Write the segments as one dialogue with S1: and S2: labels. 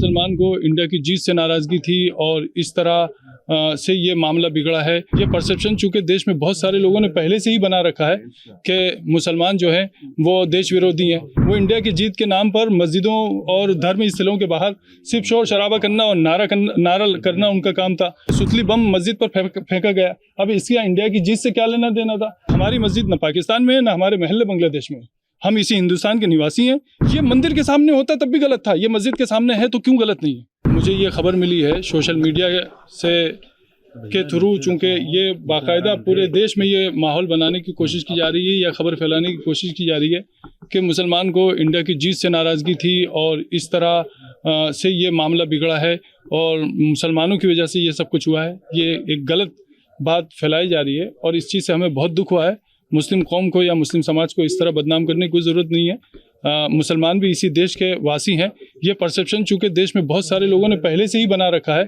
S1: मुसलमान को इंडिया की जीत से नाराज़गी थी और इस तरह से ये मामला बिगड़ा है। ये परसेप्शन चूंकि देश में बहुत सारे लोगों ने पहले से ही बना रखा है कि मुसलमान जो हैं वो देश विरोधी हैं। वो इंडिया की जीत के नाम पर मस्जिदों और धर्म स्थलों के बाहर सिर्फ शोर शराबा करना और नारा करना उनका काम था। सुतली बम मस्जिद पर फेंका गया। अब इसका इंडिया की जीत से क्या लेना देना था? हमारी मस्जिद न पाकिस्तान में है न हमारे महल्ले बांग्लादेश में। हम इसी हिंदुस्तान के निवासी हैं। ये मंदिर के सामने होता तब भी गलत था, ये मस्जिद के सामने है तो क्यों गलत नहीं है? मुझे ये खबर मिली है सोशल मीडिया से के थ्रू, चूँकि ये बाकायदा पूरे देश में ये माहौल बनाने की कोशिश की जा रही है या खबर फैलाने की कोशिश की जा रही है कि मुसलमान को इंडिया की जीत से नाराज़गी थी और इस तरह से ये मामला बिगड़ा है और मुसलमानों की वजह से ये सब कुछ हुआ है। ये एक गलत बात फैलाई जा रही है और इस चीज़ से हमें बहुत दुख हुआ है। मुस्लिम कौम को या मुस्लिम समाज को इस तरह बदनाम करने की कोई ज़रूरत नहीं है। मुसलमान भी इसी देश के वासी हैं। ये परसेप्शन चूँकि देश में बहुत सारे लोगों ने पहले से ही बना रखा है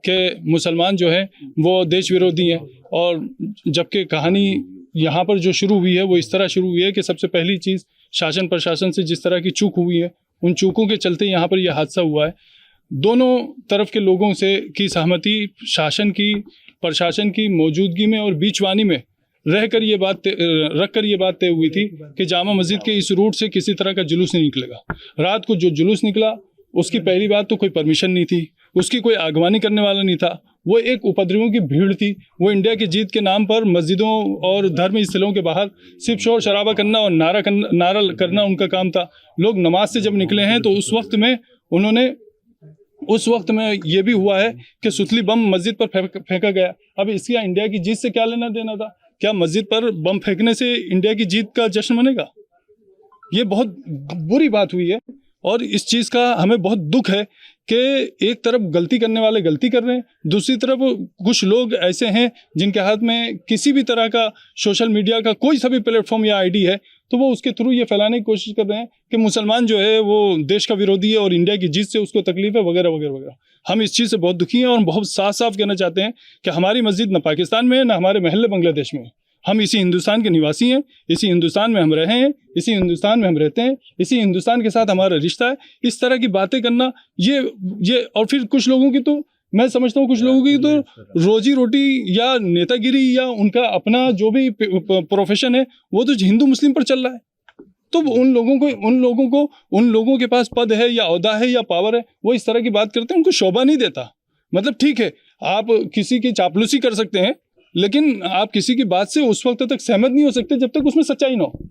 S1: कि मुसलमान जो हैं वो देश विरोधी हैं, और जबकि कहानी यहाँ पर जो शुरू हुई है वो इस तरह शुरू हुई है कि सबसे पहली चीज़ शासन प्रशासन से जिस तरह की चूक हुई है, उन चूकों के चलते यहाँ पर यह हादसा हुआ है। दोनों तरफ के लोगों से की सहमति, शासन की, प्रशासन की मौजूदगी में और बीचवानी में रखकर ये बात तय हुई थी कि जामा मस्जिद के इस रूट से किसी तरह का जुलूस नहीं निकलेगा। रात को जो जुलूस निकला उसकी पहली बात तो कोई परमिशन नहीं थी, उसकी कोई आगवानी करने वाला नहीं था, वो एक उपद्रवियों की भीड़ थी। वो इंडिया की जीत के नाम पर मस्जिदों और धर्म स्थलों के बाहर सिर्फ शोर शराबा करना और नारा करना उनका काम था। लोग नमाज से जब निकले हैं तो उस वक्त में ये भी हुआ है कि सुतली बम मस्जिद पर फेंका गया। अब इसका इंडिया की जीत से क्या लेना देना था? क्या मस्जिद पर बम फेंकने से इंडिया की जीत का जश्न मनेगा? ये बहुत बुरी बात हुई है और इस चीज़ का हमें बहुत दुख है कि एक तरफ गलती करने वाले गलती कर रहे हैं, दूसरी तरफ कुछ लोग ऐसे हैं जिनके हाथ में किसी भी तरह का सोशल मीडिया का कोई सा भी प्लेटफॉर्म या आईडी है तो वो उसके थ्रू ये फैलाने की कोशिश कर रहे हैं कि मुसलमान जो है वो देश का विरोधी है और इंडिया की जीत से उसको तकलीफ है वगैरह वगैरह वगैरह। हम इस चीज़ से बहुत दुखी हैं और हम बहुत साफ साफ कहना चाहते हैं कि हमारी मस्जिद न पाकिस्तान में है न हमारे महल्ले बांग्लादेश में। हम इसी हिंदुस्तान के निवासी हैं, इसी हिंदुस्तान में हम रहे हैं, इसी हिंदुस्तान में हम रहते हैं, इसी हिंदुस्तान के साथ हमारा रिश्ता है। इस तरह की बातें करना ये और फिर कुछ लोगों की तो मैं समझता हूँ कुछ लोगों की तो रोजी रोटी या नेतागिरी या उनका अपना जो भी प्रोफेशन है वो तो हिंदू मुस्लिम पर चल रहा है। तो उन लोगों के पास पद है या ओहदा है या पावर है, वो इस तरह की बात करते हैं, उनको शोभा नहीं देता। मतलब ठीक है, आप किसी की चापलूसी कर सकते हैं लेकिन आप किसी की बात से उस वक्त तक सहमत नहीं हो सकते जब तक उसमें सच्चाई ना हो।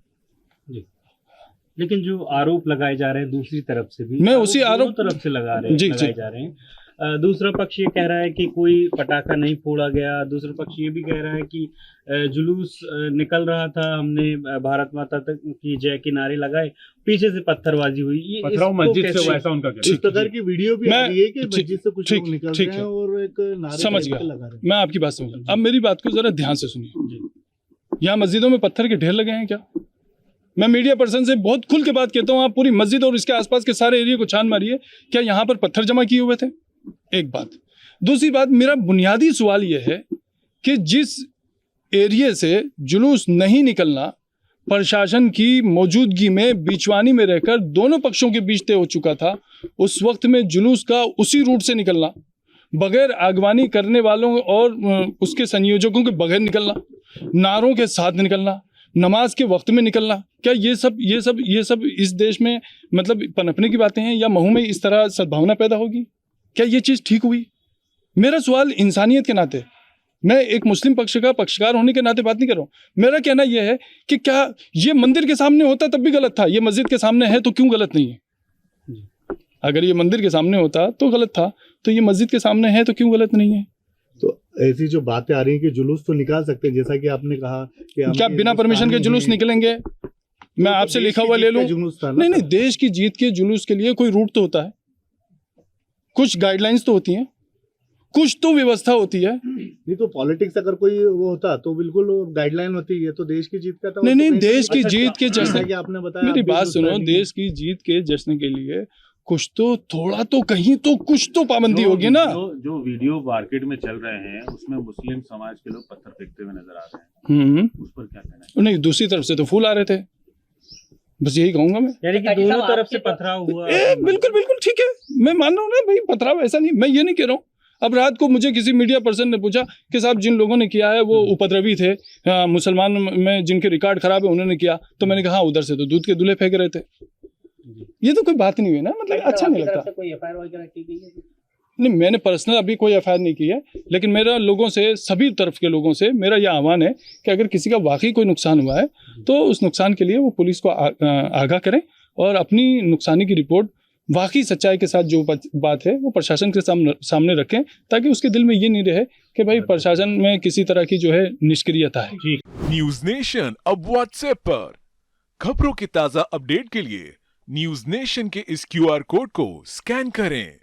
S2: लेकिन जो आरोप लगाए जा रहे हैं दूसरी तरफ से भी,
S1: मैं उसी आरोप
S2: तरफ से लगाए जा रहे हैं। दूसरा पक्ष ये कह रहा है कि कोई पटाखा नहीं फोड़ा गया, दूसरा पक्ष ये भी कह रहा है कि जुलूस निकल रहा था, हमने भारत माता तक की जय के नारे लगाए, पीछे से पत्थरबाजी हुई। ये
S3: मस्जिद से वैसा उनका
S4: इस प्रकार की वीडियो भी आ रही है कि मस्जिद से कुछ लोग निकल रहे हैं और एक नारे
S1: समझ गया, मैं आपकी बात समझ गया। अब मेरी बात को जरा ध्यान से सुनिए। यहाँ मस्जिदों में पत्थर के ढेर लगे हैं क्या? मैं मीडिया पर्सन से बहुत खुल के बात कहता हूँ, आप पूरी मस्जिद और इसके आसपास के सारे एरिया को छान मारिए, क्या यहाँ पर पत्थर जमा किए हुए थे? एक बात। दूसरी बात, मेरा बुनियादी सवाल यह है कि जिस एरिया से जुलूस नहीं निकलना प्रशासन की मौजूदगी में बीचवानी में रहकर दोनों पक्षों के बीच तय हो चुका था, उस वक्त में जुलूस का उसी रूट से निकलना, बगैर आगवानी करने वालों और उसके संयोजकों के बगैर निकलना, नारों के साथ निकलना, नमाज के वक्त में निकलना, क्या ये सब इस देश में मतलब पनपने की बातें हैं या महू में इस तरह सद्भावना पैदा होगी? क्या ये चीज़ ठीक हुई? मेरा सवाल इंसानियत के नाते, मैं एक मुस्लिम पक्ष का पक्षकार होने के नाते बात नहीं कर रहा हूँ। मेरा कहना यह है कि क्या ये मंदिर के सामने होता तब भी गलत था, ये मस्जिद के सामने है तो क्यों गलत नहीं है? अगर ये मंदिर के सामने होता तो गलत था, तो ये मस्जिद के सामने है तो क्यों गलत नहीं है?
S4: तो ऐसी जो बातें आ रही हैं कि जुलूस तो निकाल सकते हैं, जैसा कि आपने कहा कि
S1: क्या बिना परमिशन के जुलूस निकलेंगे? मैं आपसे लिखा हुआ ले लूँ? नहीं, देश की जीत के जुलूस के लिए कोई रूट तो होता है, कुछ गाइडलाइंस तो होती हैं, कुछ तो व्यवस्था होती है।
S4: नहीं तो पॉलिटिक्स अगर कोई वो होता तो बिल्कुल गाइडलाइन होती है, तो देश की जीत का तो
S1: नहीं, देश की जीत के जश्न,
S4: आपने बताया,
S1: मेरी बात सुनो, देश की जीत के जश्न के लिए कुछ तो थोड़ा तो कहीं तो कुछ तो पाबंदी होगी ना।
S3: जो वीडियो मार्केट में चल रहे हैं उसमें मुस्लिम समाज के लोग पत्थर फेंकते हुए नजर आ रहे हैं, उस पर क्या कहना है?
S1: नहीं, दूसरी तरफ से तो फूल आ रहे थे, बस यही कहूंगा मैं।
S2: यानी कि दोनों तरफ से पथराव हुआ।
S1: बिल्कुल बिल्कुल ठीक है, मैं मान रहा हूँ ना भाई, पथराव ऐसा नहीं, मैं ये नहीं कह रहा हूँ। अब रात को मुझे किसी मीडिया पर्सन ने पूछा कि साहब जिन लोगों ने किया है वो उपद्रवी थे, मुसलमान में जिनके रिकॉर्ड खराब है उन्होंने किया, तो मैंने कहा हाँ, उधर से तो दूध के दूल्हे फेंक रहे थे। ये तो कोई बात नहीं हुई ना, मतलब अच्छा नहीं लगता।
S5: कोई एफआईआर वगैरह की गई है?
S1: नहीं, मैंने पर्सनल अभी कोई एफआईआर नहीं की है, लेकिन मेरा लोगों से, सभी तरफ के लोगों से मेरा यह आह्वान है कि अगर किसी का वाकई कोई नुकसान हुआ है तो उस नुकसान के लिए वो पुलिस को आगाह करें और अपनी नुकसानी की रिपोर्ट वाकई सच्चाई के साथ जो बात है वो प्रशासन के सामने रखें, ताकि उसके दिल में ये नहीं रहे कि भाई प्रशासन में किसी तरह की जो है निष्क्रियता है।
S6: न्यूज नेशन अब व्हाट्सएप पर खबरों के ताजा अपडेट के लिए न्यूज नेशन के इस QR कोड को स्कैन करें।